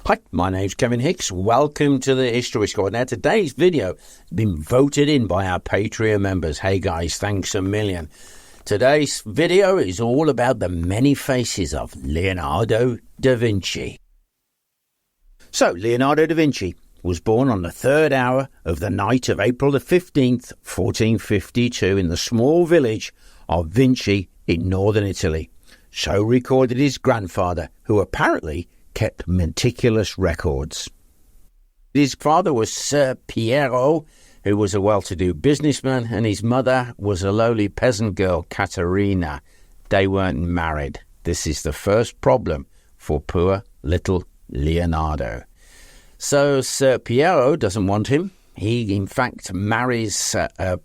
Hi, my name's Kevin Hicks. Welcome to the History Squad. Now, today's video has been voted in by our Patreon members. Hey guys, thanks a million. Today's video is all about the many faces of Leonardo da Vinci. So, Leonardo da Vinci was born on the third hour of the night of April the 15th, 1452 in the small village of Vinci in northern Italy. So recorded his grandfather, who apparently kept meticulous records. His father was Sir Piero, who was a well-to-do businessman, and his mother was a lowly peasant girl, Caterina. They weren't married. This is the first problem for poor little Leonardo. So Sir Piero doesn't want him. He, in fact, marries a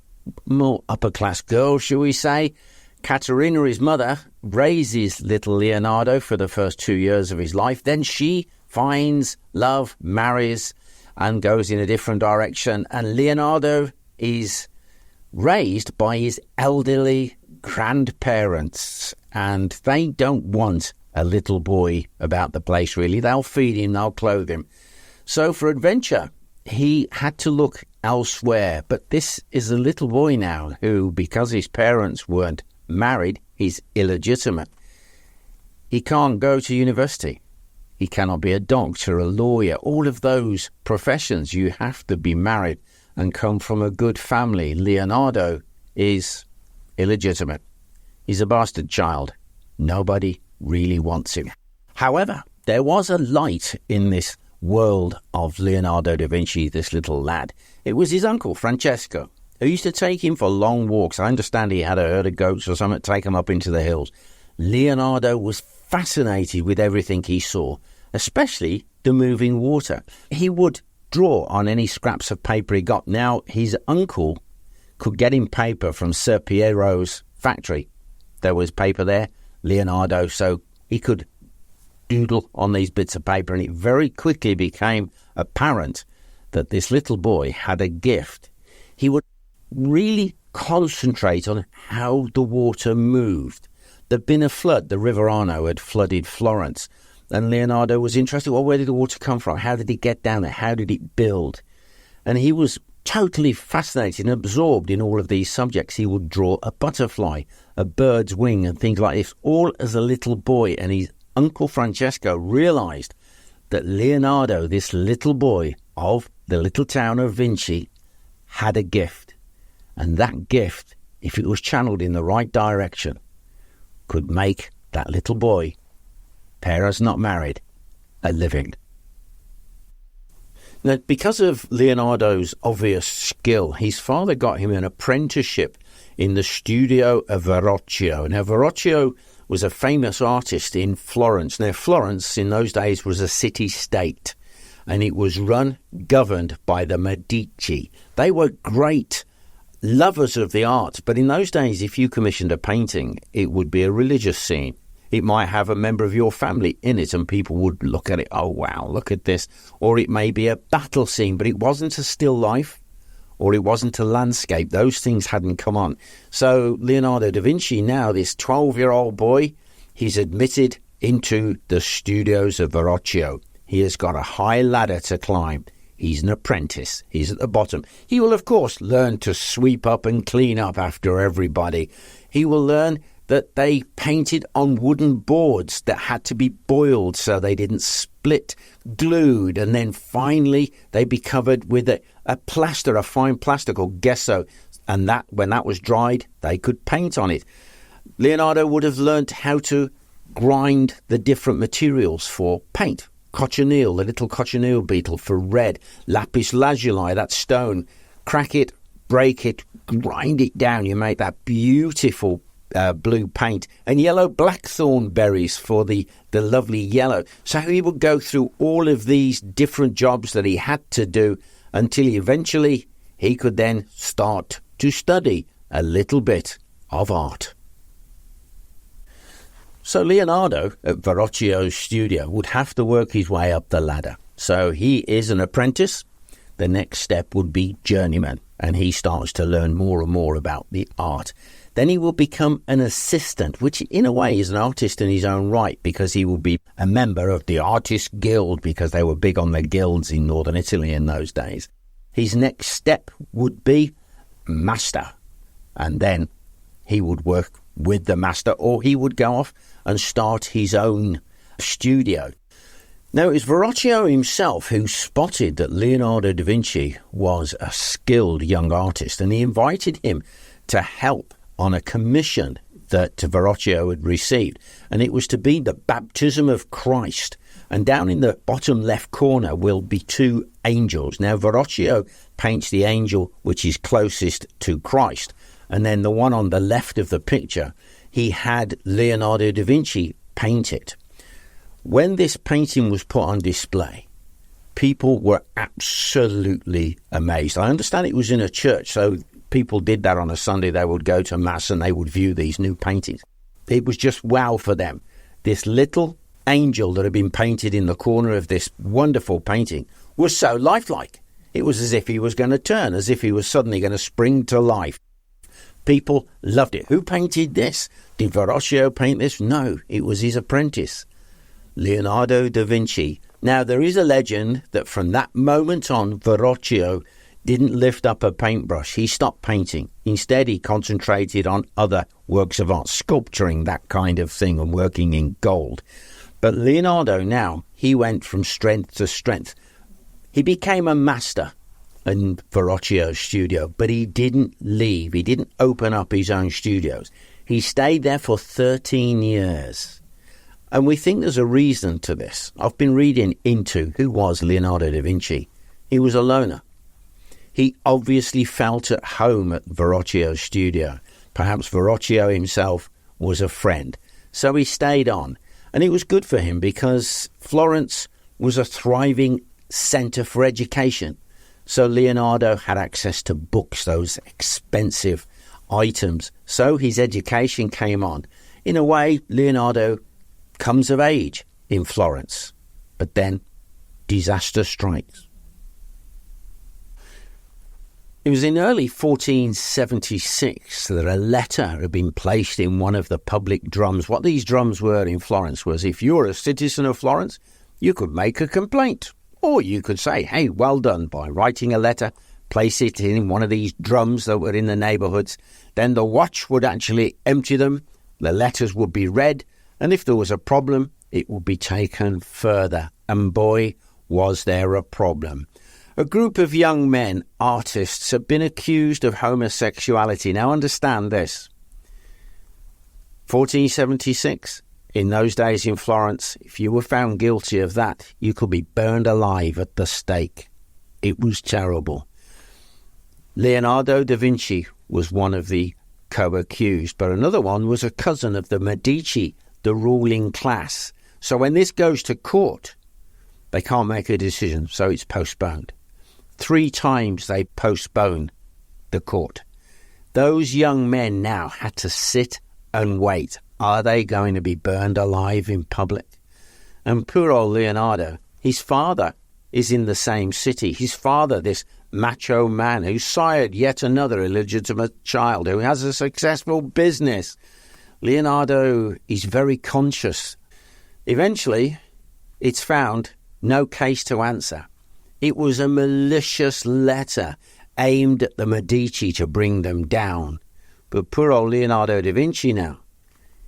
more upper-class girl, shall we say. Caterina, his mother, raises little Leonardo for the first 2 years of his life. Then she finds love, marries, and goes in a different direction. And Leonardo is raised by his elderly grandparents, and they don't want a little boy about the place, really. They'll feed him, they'll clothe him. So for adventure, he had to look elsewhere. But this is a little boy now who, because his parents weren't married, he's illegitimate. He can't go to university. He cannot be a doctor, a lawyer. All of those professions, you have to be married and come from a good family. Leonardo is illegitimate. He's a bastard child. Nobody really wants him. However, there was a light in this world of Leonardo da Vinci, this little lad. It was his uncle, Francesco, who used to take him for long walks. I understand he had a herd of goats or something to take him up into the hills. Leonardo was fascinated with everything he saw, especially the moving water. He would draw on any scraps of paper he got. Now, his uncle could get him paper from Sir Piero's factory. There was paper there, Leonardo, so he could doodle on these bits of paper, and it very quickly became apparent that this little boy had a gift. He would really concentrate on how the water moved. There'd been a flood. The River Arno had flooded Florence, and Leonardo was interested. Well, where did the water come from? How did it get down there? How did it build? And he was totally fascinated and absorbed in all of these subjects. He would draw a butterfly, a bird's wing, and things like this, all as a little boy. And his uncle Francesco realized that Leonardo, this little boy of the little town of Vinci, had a gift. And that gift, if it was channeled in the right direction, could make that little boy, parents not married, a living. Now, because of Leonardo's obvious skill, his father got him an apprenticeship in the studio of Verrocchio. Now, Verrocchio was a famous artist in Florence. Now, Florence in those days was a city-state, and it was governed by the Medici. They were great lovers of the arts, but in those days, if you commissioned a painting, it would be a religious scene. It might have a member of your family in it, and people would look at it, oh wow, look at this. Or it may be a battle scene, but it wasn't a still life, or it wasn't a landscape. Those things hadn't come on. So Leonardo da Vinci, now this 12-year-old boy, he's admitted into the studios of Verrocchio. He has got a high ladder to climb. He's an apprentice. He's at the bottom. He will, of course, learn to sweep up and clean up after everybody. He will learn that they painted on wooden boards that had to be boiled so they didn't split, glued, and then finally they'd be covered with a plaster, a fine plaster called gesso, and that when that was dried, they could paint on it. Leonardo would have learnt how to grind the different materials for paint. Cochineal, the little cochineal beetle for red, lapis lazuli, that stone, crack it, break it, grind it down, you make that beautiful blue paint, and yellow blackthorn berries for the lovely yellow. So he would go through all of these different jobs that he had to do until eventually he could then start to study a little bit of art. So Leonardo at Verrocchio's studio would have to work his way up the ladder. So he is an apprentice. The next step would be journeyman, and he starts to learn more and more about the art. Then he will become an assistant, which in a way is an artist in his own right, because he will be a member of the Artists Guild, because they were big on their guilds in northern Italy in those days. His next step would be master, and then he would work with the master, or he would go off and start his own studio. Now, it was Verrocchio himself who spotted that Leonardo da Vinci was a skilled young artist, and he invited him to help on a commission that Verrocchio had received, and it was to be the baptism of Christ. And down in the bottom left corner will be two angels. Now, Verrocchio paints the angel which is closest to Christ, and then the one on the left of the picture, he had Leonardo da Vinci paint it. When this painting was put on display, people were absolutely amazed. I understand it was in a church, so people did that on a Sunday. They would go to Mass and they would view these new paintings. It was just wow for them. This little angel that had been painted in the corner of this wonderful painting was so lifelike. It was as if he was going to turn, as if he was suddenly going to spring to life. People loved it. Who painted this? Did Verrocchio paint this? No, it was his apprentice, Leonardo da Vinci. Now, there is a legend that from that moment on, Verrocchio didn't lift up a paintbrush. He stopped painting. Instead, he concentrated on other works of art, sculpturing, that kind of thing, and working in gold. But Leonardo now, he went from strength to strength. He became a master in Verrocchio's studio, but he didn't leave. He didn't open up his own studios. He stayed there for 13 years. And we think there's a reason to this. I've been reading into who was Leonardo da Vinci. He was a loner. He obviously felt at home at Verrocchio's studio. Perhaps Verrocchio himself was a friend. So he stayed on. And it was good for him because Florence was a thriving centre for education. So Leonardo had access to books, those expensive items. So his education came on. In a way, Leonardo comes of age in Florence, but then disaster strikes. It was in early 1476 that a letter had been placed in one of the public drums. What these drums were in Florence was, if you're a citizen of Florence, you could make a complaint, or you could say, hey, well done, by writing a letter, place it in one of these drums that were in the neighbourhoods. Then the watch would actually empty them, the letters would be read, and if there was a problem, it would be taken further. And boy, was there a problem. A group of young men, artists, have been accused of homosexuality. Now understand this. 1476, in those days in Florence, if you were found guilty of that, you could be burned alive at the stake. It was terrible. Leonardo da Vinci was one of the co-accused, but another one was a cousin of the Medici, the ruling class. So when this goes to court, they can't make a decision, so it's postponed. 3 times they postponed the court. Those young men now had to sit and wait. Are they going to be burned alive in public? And poor old Leonardo, his father is in the same city. His father, this macho man who sired yet another illegitimate child, who has a successful business. Leonardo is very conscious. Eventually, it's found no case to answer. It was a malicious letter aimed at the Medici to bring them down. But poor old Leonardo da Vinci now,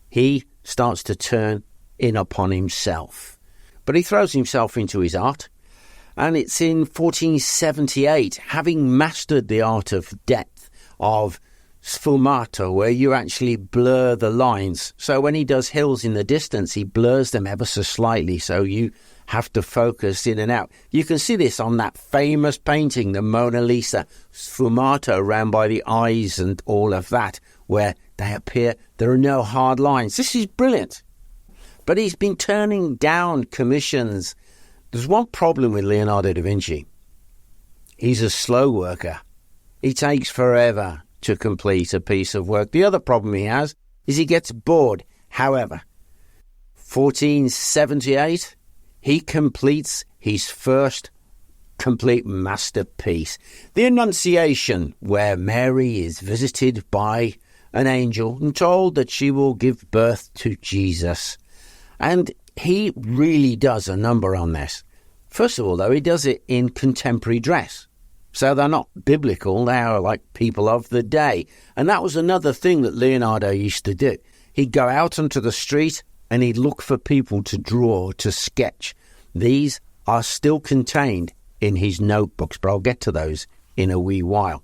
he starts to turn in upon himself. But he throws himself into his art. And it's in 1478, having mastered the art of depth, of sfumato, where you actually blur the lines. So when he does hills in the distance, he blurs them ever so slightly, so you have to focus in and out. You can see this on that famous painting, the Mona Lisa, sfumato around by the eyes and all of that, where they appear, there are no hard lines. This is brilliant. But he's been turning down commissions. There's one problem with Leonardo da Vinci. He's a slow worker. He takes forever to complete a piece of work. The other problem he has is he gets bored. However, 1478, he completes his first complete masterpiece, the Annunciation, where Mary is visited by an angel and told that she will give birth to Jesus. And he really does a number on this. First of all, though, he does it in contemporary dress. So they're not biblical, they are like people of the day. And that was another thing that Leonardo used to do. He'd go out onto the street and he'd look for people to draw, to sketch. These are still contained in his notebooks, but I'll get to those in a wee while.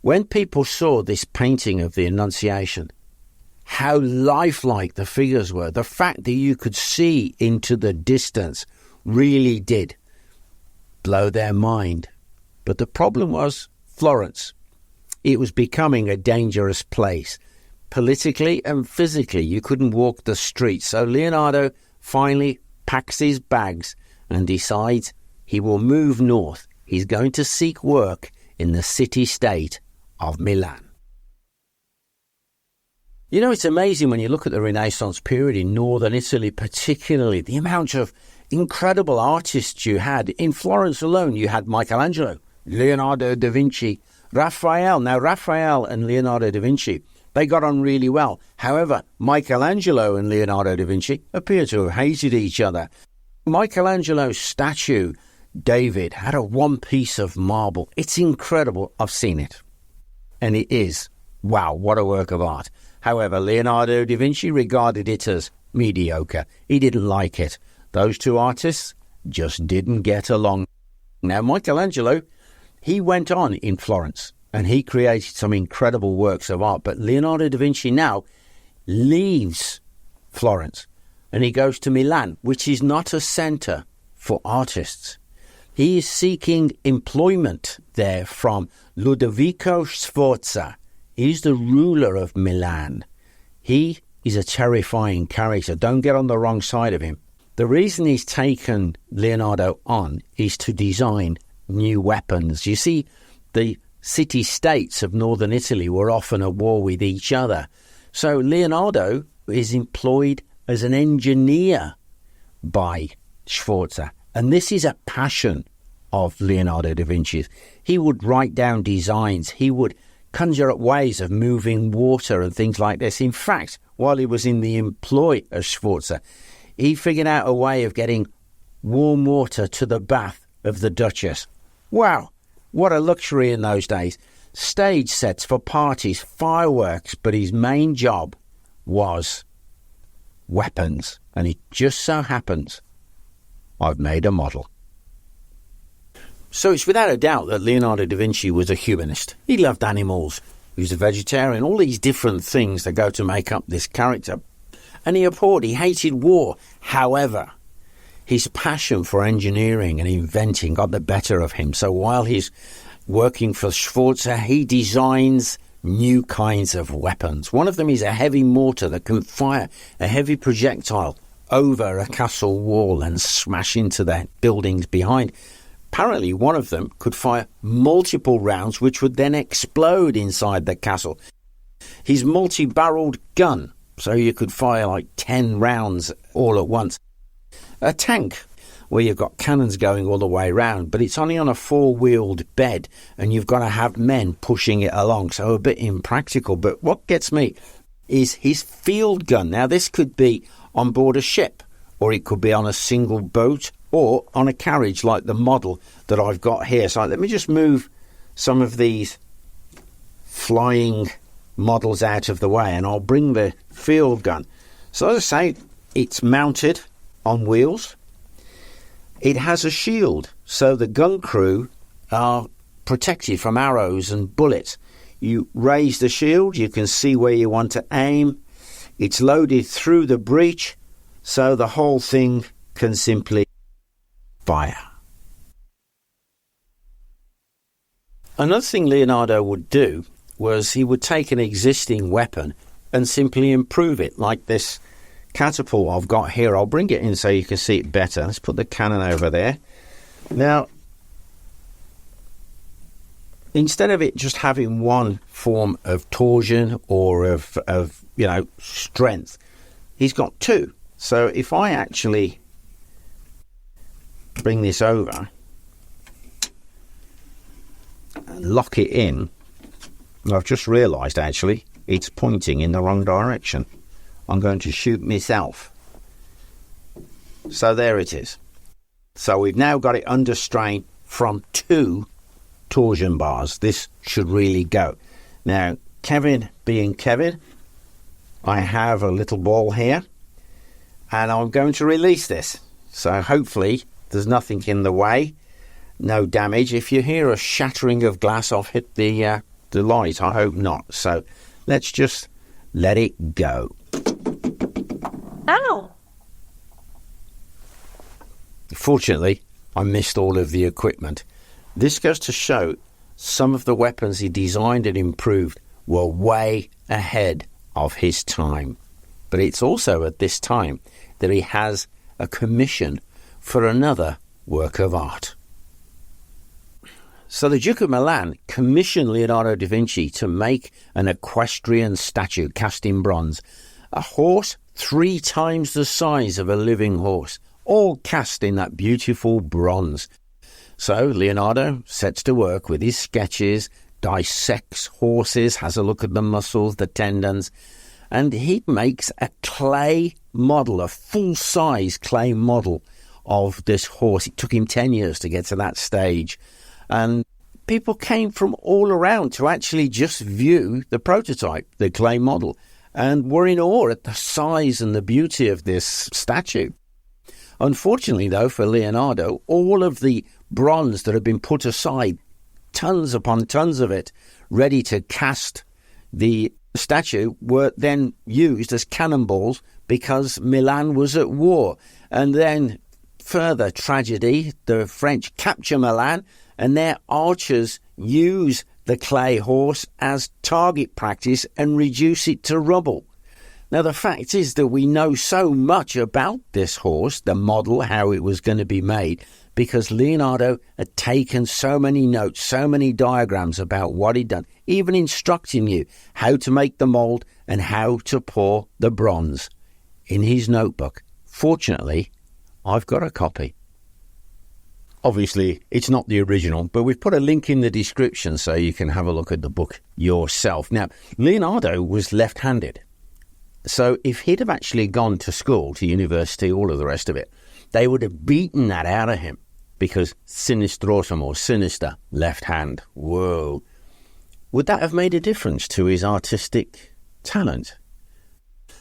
When people saw this painting of the Annunciation, how lifelike the figures were, the fact that you could see into the distance really did blow their mind. But the problem was Florence. It was becoming a dangerous place. Politically and physically, you couldn't walk the streets. So Leonardo finally packs his bags and decides he will move north. He's going to seek work in the city-state of Milan. You know, it's amazing when you look at the Renaissance period in northern Italy, particularly the amount of incredible artists you had. In Florence alone, you had Michelangelo, Leonardo da Vinci, Raphael. Now, Raphael and Leonardo da Vinci, they got on really well. However, Michelangelo and Leonardo da Vinci appear to have hated each other. Michelangelo's statue, David, had a one piece of marble. It's incredible. I've seen it. And it is. Wow, what a work of art. However, Leonardo da Vinci regarded it as mediocre. He didn't like it. Those two artists just didn't get along. Now, Michelangelo, he went on in Florence and he created some incredible works of art. But Leonardo da Vinci now leaves Florence and he goes to Milan, which is not a centre for artists. He is seeking employment there from Ludovico Sforza. He's the ruler of Milan. He is a terrifying character. Don't get on the wrong side of him. The reason he's taken Leonardo on is to design new weapons. You see, the city-states of northern Italy were often at war with each other. So Leonardo is employed as an engineer by Sforza. And this is a passion of Leonardo da Vinci's. He would write down designs. He would conjure up ways of moving water and things like this. In fact, while he was in the employ of Sforza, he figured out a way of getting warm water to the bath of the Duchess. Wow, what a luxury in those days. Stage sets for parties, fireworks, but his main job was weapons. And it just so happens I've made a model. So it's without a doubt that Leonardo da Vinci was a humanist. He loved animals. He was a vegetarian. All these different things that go to make up this character. And he hated war. However, his passion for engineering and inventing got the better of him. So while he's working for Sforza, he designs new kinds of weapons. One of them is a heavy mortar that can fire a heavy projectile over a castle wall and smash into the buildings behind. Apparently, one of them could fire multiple rounds, which would then explode inside the castle. His multi-barreled gun, so you could fire like 10 rounds all at once. A tank, where you've got cannons going all the way around, but it's only on a four-wheeled bed, and you've got to have men pushing it along, so a bit impractical. But what gets me is his field gun. Now, this could be on board a ship, or it could be on a single boat, or on a carriage like the model that I've got here. So let me just move some of these flying models out of the way and I'll bring the field gun. So as I say, it's mounted on wheels. It has a shield, so the gun crew are protected from arrows and bullets. You raise the shield, you can see where you want to aim. It's loaded through the breech, so the whole thing can simply fire. Another thing Leonardo would do was he would take an existing weapon and simply improve it, like this catapult I've got here. I'll bring it in so you can see it better. Let's put the cannon over there. Now, instead of it just having one form of torsion or of strength, he's got two. So if I actually bring this over and lock it in, I've just realised actually it's pointing in the wrong direction. I'm going to shoot myself. So there it is. So we've now got it under strain from 2 torsion bars. This should really go. Now, Kevin being Kevin, I have a little ball here, and I'm going to release this. So hopefully there's nothing in the way, no damage. If you hear a shattering of glass, I've hit the light. I hope not. So let's just let it go. Ow! Fortunately, I missed all of the equipment. This goes to show some of the weapons he designed and improved were way ahead of his time. But it's also at this time that he has a commission for another work of art. So the Duke of Milan commissioned Leonardo da Vinci to make an equestrian statue cast in bronze, a horse 3 times the size of a living horse, all cast in that beautiful bronze. So Leonardo sets to work with his sketches, dissects horses, has a look at the muscles, the tendons, and he makes a clay model, a full-size clay model of this horse. It took him 10 years to get to that stage. And people came from all around to actually just view the prototype, the clay model, and were in awe at the size and the beauty of this statue. Unfortunately, though, for Leonardo, all of the bronze that had been put aside, tons upon tons of it, ready to cast the statue, were then used as cannonballs because Milan was at war. And then, further tragedy, the French capture Milan, and their archers use the clay horse as target practice and reduce it to rubble. Now, the fact is that we know so much about this horse, the model, how it was going to be made, because Leonardo had taken so many notes, so many diagrams about what he'd done, even instructing you how to make the mould and how to pour the bronze in his notebook. Fortunately, I've got a copy. Obviously, it's not the original, but we've put a link in the description so you can have a look at the book yourself. Now, Leonardo was left-handed. So if he'd have actually gone to school, to university, all of the rest of it, they would have beaten that out of him because sinistrosum, or sinister, left hand. Whoa. Would that have made a difference to his artistic talent?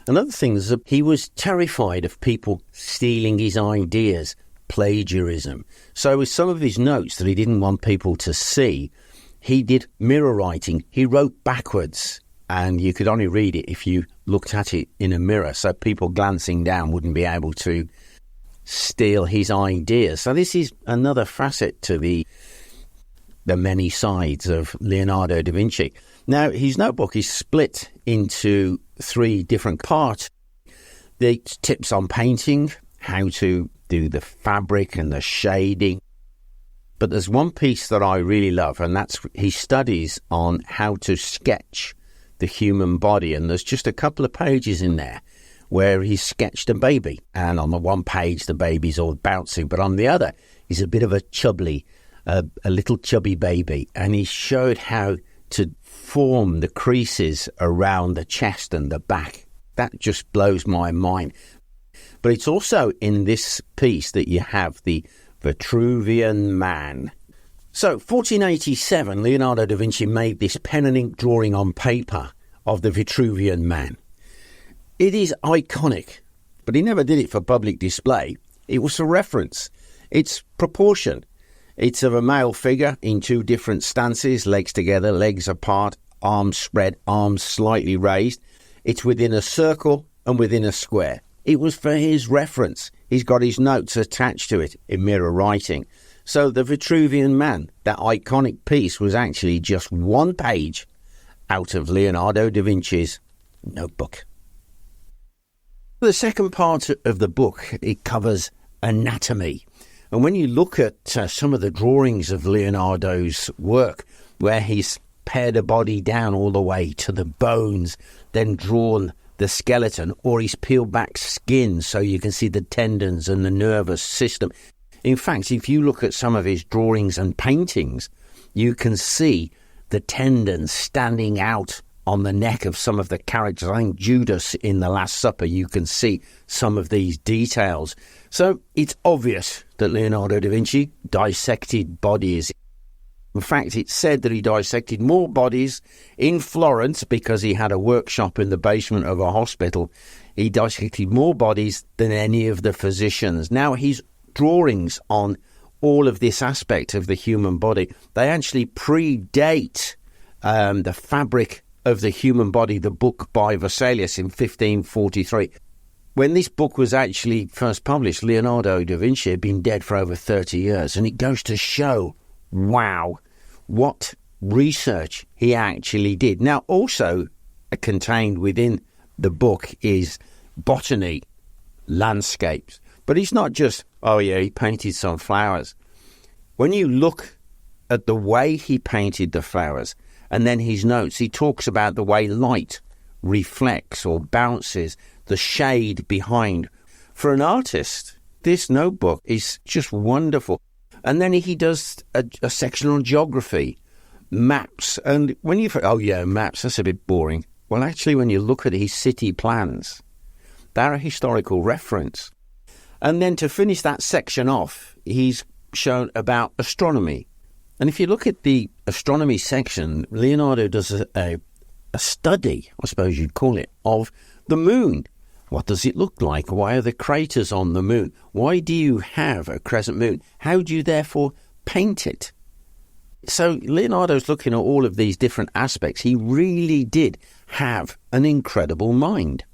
Another thing is that he was terrified of people stealing his ideas, plagiarism. So with some of his notes that he didn't want people to see, he did mirror writing. He wrote backwards, and you could only read it if you looked at it in a mirror, so people glancing down wouldn't be able to steal his ideas. So this is another facet to the many sides of Leonardo da Vinci. Now, his notebook is split into 3 different parts. The tips on painting, how to do the fabric and the shading. But there's one piece that I really love, and that's his studies on how to sketch the human body. And there's just a couple of pages in there where he sketched a baby. And on the one page, the baby's all bouncing, but on the other, he's a bit of a little chubby baby. And he showed how to form the creases around the chest and the back. That just blows my mind. But it's also in this piece that you have the Vitruvian Man. So, 1487, Leonardo da Vinci made this pen and ink drawing on paper of the Vitruvian Man. It is iconic, but he never did it for public display. It was for reference. It's proportion. It's of a male figure in 2 different stances, legs together, legs apart, arms spread, arms slightly raised. It's within a circle and within a square. It was for his reference. He's got his notes attached to it in mirror writing. So the Vitruvian Man, that iconic piece, was actually just 1 page out of Leonardo da Vinci's notebook. The second part of the book, it covers anatomy. And when you look at some of the drawings of Leonardo's work, where he's pared a body down all the way to the bones, then drawn the skeleton, or he's peeled back skin so you can see the tendons and the nervous system. In fact, if you look at some of his drawings and paintings, you can see the tendons standing out on the neck of some of the characters. I think Judas in The Last Supper, you can see some of these details. So it's obvious that Leonardo da Vinci dissected bodies. In fact, it's said that he dissected more bodies in Florence because he had a workshop in the basement of a hospital. He dissected more bodies than any of the physicians. Now, his drawings on all of this aspect of the human body, they actually predate the fabric of the human body, the book by Vesalius in 1543. When this book was actually first published, Leonardo da Vinci had been dead for over 30 years. And it goes to show, wow, what research he actually did. Now, also contained within the book is botany, landscapes. But it's not just, oh yeah, he painted some flowers. When you look at the way he painted the flowers, and then his notes, he talks about the way light reflects or bounces, the shade behind. For an artist, this notebook is just wonderful. And then he does a section on geography, maps. And when you think, oh yeah, maps, that's a bit boring. Well, actually, when you look at his city plans, they're a historical reference. And then to finish that section off, he's shown about astronomy. And if you look at the astronomy section, Leonardo does a study, I suppose you'd call it, of the moon. What does it look like? Why are there craters on the moon? Why do you have a crescent moon? How do you therefore paint it? So Leonardo's looking at all of these different aspects. He really did have an incredible mind.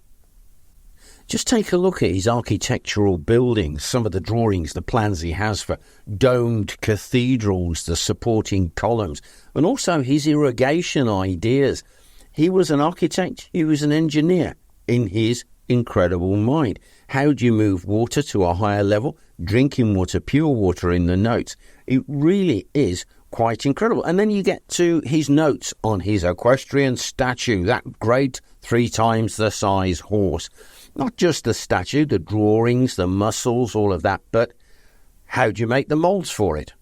Just take a look at his architectural buildings, some of the drawings, the plans he has for domed cathedrals, the supporting columns, and also his irrigation ideas. He was an architect, he was an engineer in his incredible mind. How do you move water to a higher level? Drinking water, pure water in the notes. It really is quite incredible. And then you get to his notes on his equestrian statue, that great 3 times the size horse. Not just the statue, the drawings, the muscles, all of that, but how do you make the molds for it?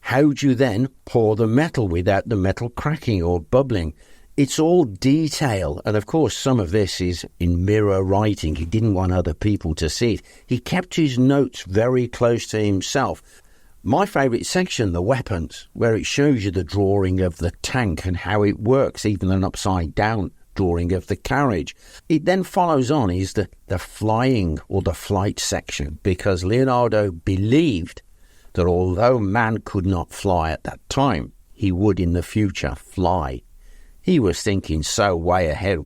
How do you then pour the metal without the metal cracking or bubbling? It's all detail. And of course, some of this is in mirror writing. He didn't want other people to see it. He kept his notes very close to himself. My favourite section, the weapons, where it shows you the drawing of the tank and how it works, even an upside down drawing of the carriage. It then follows on is the flying or the flight section, because Leonardo believed that although man could not fly at that time, he would in the future fly. He was thinking so way ahead.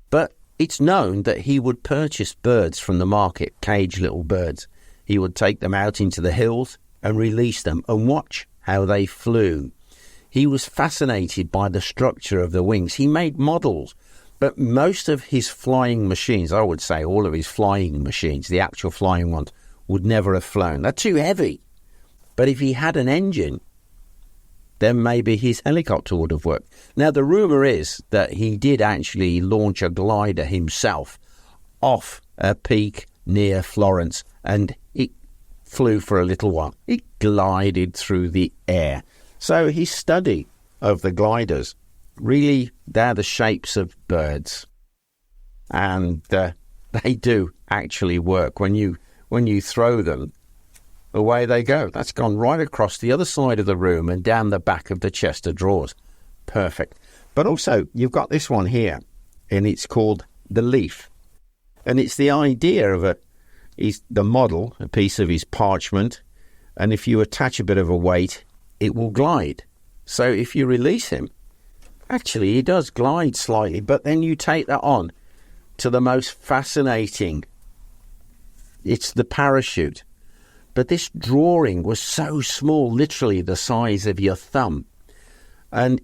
But it's known that he would purchase birds from the market, caged little birds. He would take them out into the hills and release them and watch how they flew. He was fascinated by the structure of the wings. He made models. But most of his flying machines, I would say all of his flying machines, the actual flying ones, would never have flown. They're too heavy. But if he had an engine, then maybe his helicopter would have worked. Now, the rumour is that he did actually launch a glider himself off a peak near Florence, and it flew for a little while. It glided through the air. So his study of the gliders, really, they're the shapes of birds. And they do actually work. When you throw them, away they go. That's gone right across the other side of the room and down the back of the chest of drawers. Perfect. But also, you've got this one here, and it's called the leaf. And it's the idea of the model, a piece of his parchment, and if you attach a bit of a weight, it will glide. So if you release him, actually, he does glide slightly, but then you take that on to the most fascinating. It's the parachute. But this drawing was so small, literally the size of your thumb. And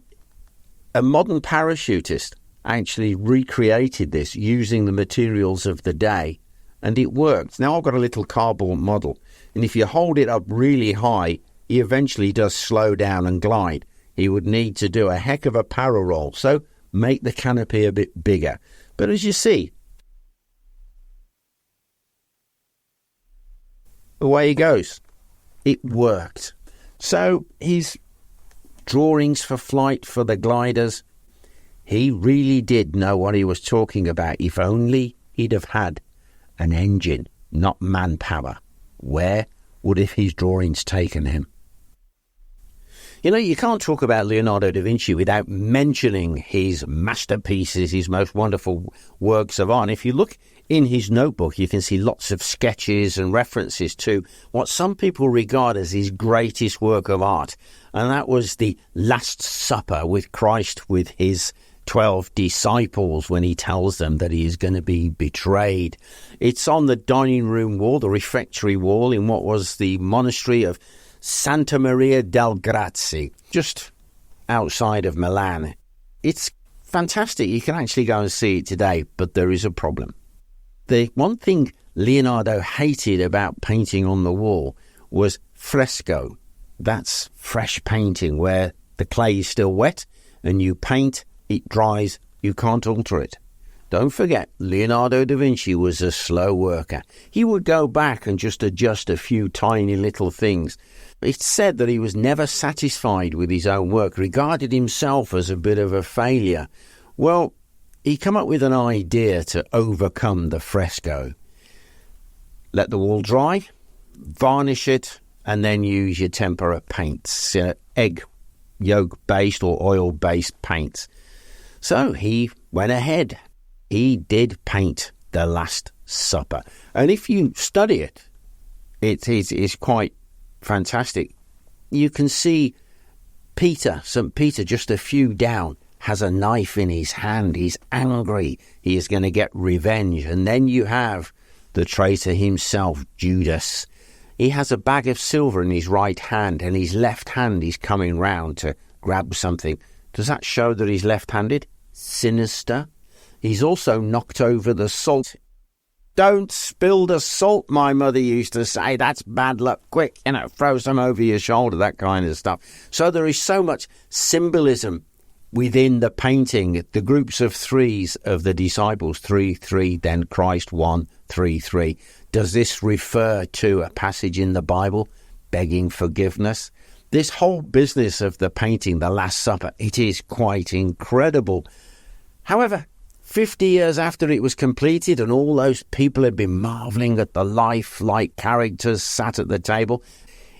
a modern parachutist actually recreated this using the materials of the day, and it worked. Now I've got a little cardboard model, and if you hold it up really high, he eventually does slow down and glide. He would need to do a heck of a barrel roll, so make the canopy a bit bigger. But as you see, away he goes. It worked. So his drawings for flight, for the gliders, He really did know what he was talking about. If only he'd have had an engine, not manpower. Where would have his drawings taken him? You know, you can't talk about Leonardo da Vinci without mentioning his masterpieces, his most wonderful works of art. And if you look in his notebook, you can see lots of sketches and references to what some people regard as his greatest work of art. And that was the Last Supper with Christ, with his 12 disciples, when he tells them that he is going to be betrayed. It's on the dining room wall, the refectory wall, in what was the monastery of Santa Maria del Grazie, just outside of Milan. It's fantastic. You can actually go and see it today, but there is a problem. The one thing Leonardo hated about painting on the wall was fresco. That's fresh painting, where the clay is still wet and you paint, it dries, you can't alter it. Don't forget, Leonardo da Vinci was a slow worker. He would go back and just adjust a few tiny little things. It's said that he was never satisfied with his own work, regarded himself as a bit of a failure. Well, he came up with an idea to overcome the fresco. Let the wall dry, varnish it, and then use your tempera paints, egg yolk-based or oil-based paints. So he went ahead. He did paint the Last Supper. And if you study it, it's quite fantastic. You can see Peter, St. Peter, just a few down, has a knife in his hand. He's angry. He is going to get revenge. And then you have the traitor himself, Judas. He has a bag of silver in his right hand, and his left hand is coming round to grab something. Does that show that he's left-handed? Sinister. He's also knocked over the salt. Don't spill the salt, my mother used to say. That's bad luck. Quick, throw some over your shoulder, that kind of stuff. So there is so much symbolism within the painting. The groups of threes of the disciples, 3, 3, then Christ, 1, 3, 3. Does this refer to a passage in the Bible, begging forgiveness? This whole business of the painting, the Last Supper, it is quite incredible. However, 50 years after it was completed and all those people had been marvelling at the lifelike characters sat at the table,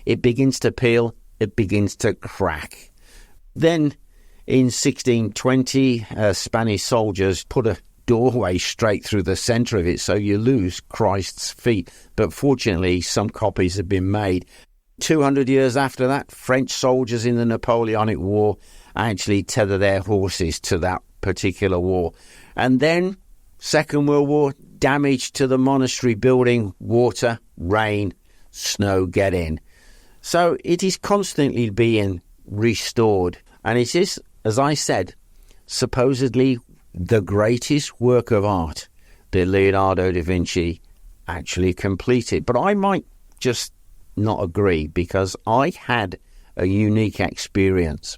it begins to peel, it begins to crack. Then, in 1620, Spanish soldiers put a doorway straight through the centre of it, so you lose Christ's feet. But fortunately, some copies have been made. 200 years after that, French soldiers in the Napoleonic War actually tether their horses to that particular war. And then, Second World War, damage to the monastery building, water, rain, snow get in. So it is constantly being restored. And it is, as I said, supposedly the greatest work of art that Leonardo da Vinci actually completed. But I might just not agree, because I had a unique experience.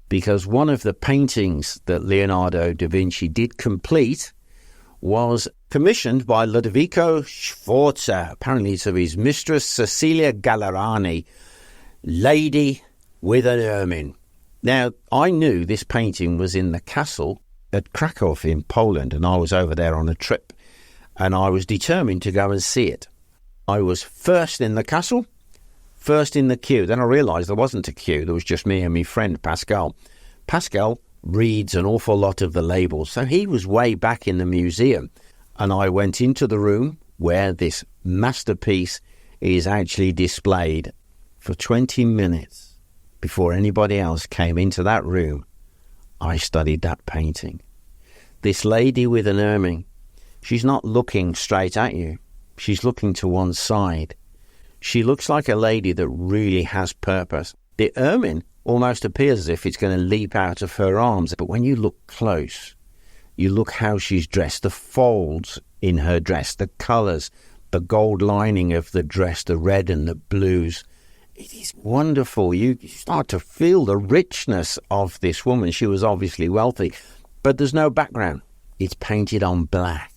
Because one of the paintings that Leonardo da Vinci did complete was commissioned by Ludovico Sforza. Apparently it's of his mistress, Cecilia Gallerani, Lady with an Ermine. Now, I knew this painting was in the castle at Krakow in Poland, and I was over there on a trip, and I was determined to go and see it. I was first in the castle, first in the queue. Then I realised there wasn't a queue. There was just me and my friend, Pascal. Pascal reads an awful lot of the labels, so he was way back in the museum. And I went into the room where this masterpiece is actually displayed. For 20 minutes before anybody else came into that room, I studied that painting. This lady with an ermine, she's not looking straight at you. She's looking to one side. She looks like a lady that really has purpose. The ermine almost appears as if it's going to leap out of her arms. But when you look close, you look how she's dressed, the folds in her dress, the colours, the gold lining of the dress, the red and the blues. It is wonderful. You start to feel the richness of this woman. She was obviously wealthy, but there's no background. It's painted on black.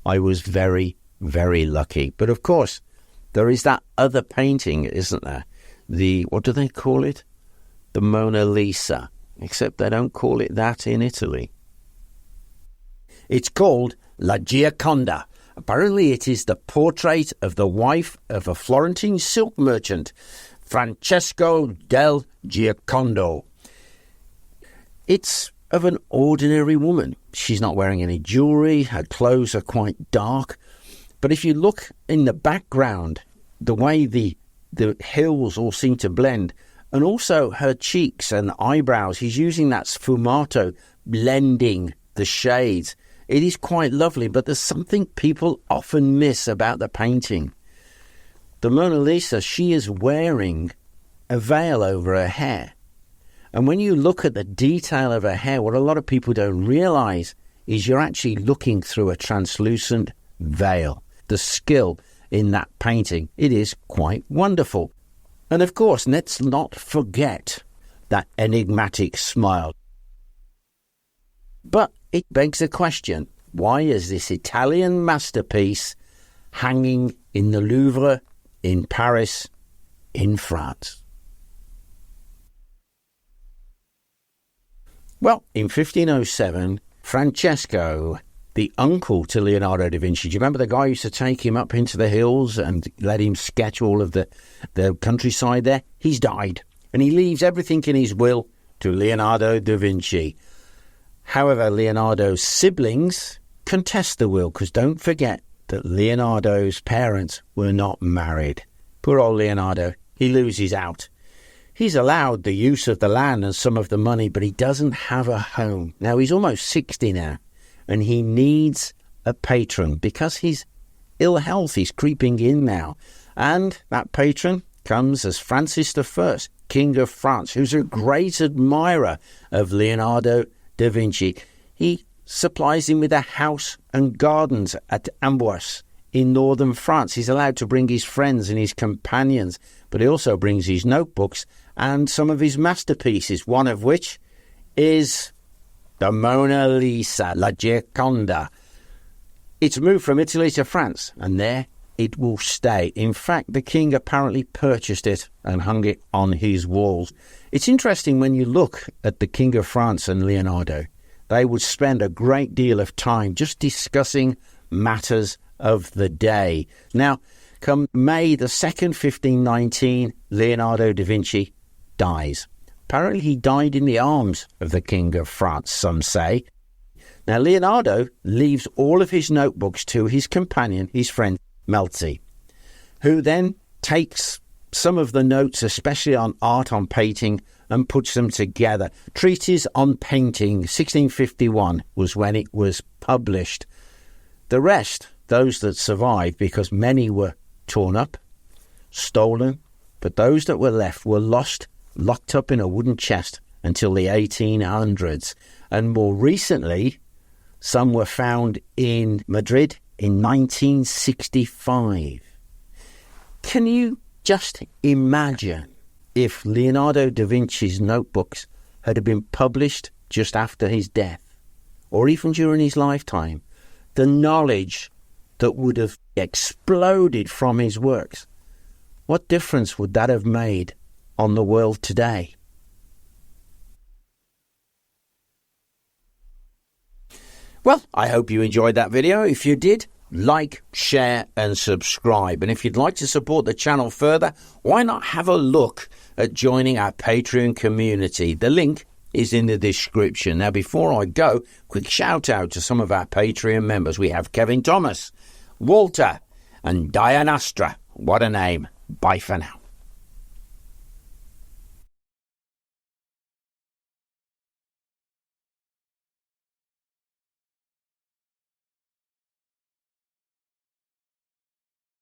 I was very, very lucky. But of course, there is that other painting, isn't there? What do they call it? The Mona Lisa. except they don't call it that in Italy. It's called La Gioconda. Apparently it is the portrait of the wife of a Florentine silk merchant, Francesco del Giocondo. It's of an ordinary woman. She's not wearing any jewellery, her clothes are quite dark. But if you look in the background, the way the hills all seem to blend, and also her cheeks and eyebrows, he's using that sfumato, blending the shades. It is quite lovely, but there's something people often miss about the painting. The Mona Lisa, she is wearing a veil over her hair. And when you look at the detail of her hair, what a lot of people don't realise is you're actually looking through a translucent veil. The skill in that painting, it is quite wonderful. And of course, let's not forget that enigmatic smile. But it begs the question, why is this Italian masterpiece hanging in the Louvre in Paris, in France? Well, in 1507, Francesco, the uncle to Leonardo da Vinci, do you remember the guy who used to take him up into the hills and let him sketch all of the countryside there? He's died, and he leaves everything in his will to Leonardo da Vinci. However, Leonardo's siblings contest the will, because don't forget that Leonardo's parents were not married. Poor old Leonardo, he loses out. He's allowed the use of the land and some of the money, but he doesn't have a home. Now, he's almost 60 now, and he needs a patron because his ill health is creeping in now. And that patron comes as Francis I, King of France, who's a great admirer of Leonardo da Vinci. He supplies him with a house and gardens at Amboise in northern France. He's allowed to bring his friends and his companions, but he also brings his notebooks and some of his masterpieces, one of which is the Mona Lisa, La Gioconda. It's moved from Italy to France, and there it will stay. In fact, the king apparently purchased it and hung it on his walls. It's interesting when you look at the King of France and Leonardo. They would spend a great deal of time just discussing matters of the day. Now, come May the 2nd, 1519, Leonardo da Vinci dies. Apparently he died in the arms of the King of France, some say. Now, Leonardo leaves all of his notebooks to his companion, his friend Melzi, who then takes some of the notes, especially on art, on painting, and puts them together. Treatise on Painting, 1651, was when it was published. The rest, those that survived, because many were torn up, stolen, but those that were left were lost, locked up in a wooden chest until the 1800s. And more recently, some were found in Madrid in 1965. Can you just imagine if Leonardo da Vinci's notebooks had been published just after his death, or even during his lifetime? The knowledge that would have exploded from his works. What difference would that have made on the world today? Well, I hope you enjoyed that video. If you did, like, share and subscribe. And if you'd like to support the channel further, why not have a look at joining our Patreon community? The link is in the description. Now, before I go, quick shout out to some of our Patreon members. We have Kevin Thomas, Walter and Diane Astra. What a name. Bye for now.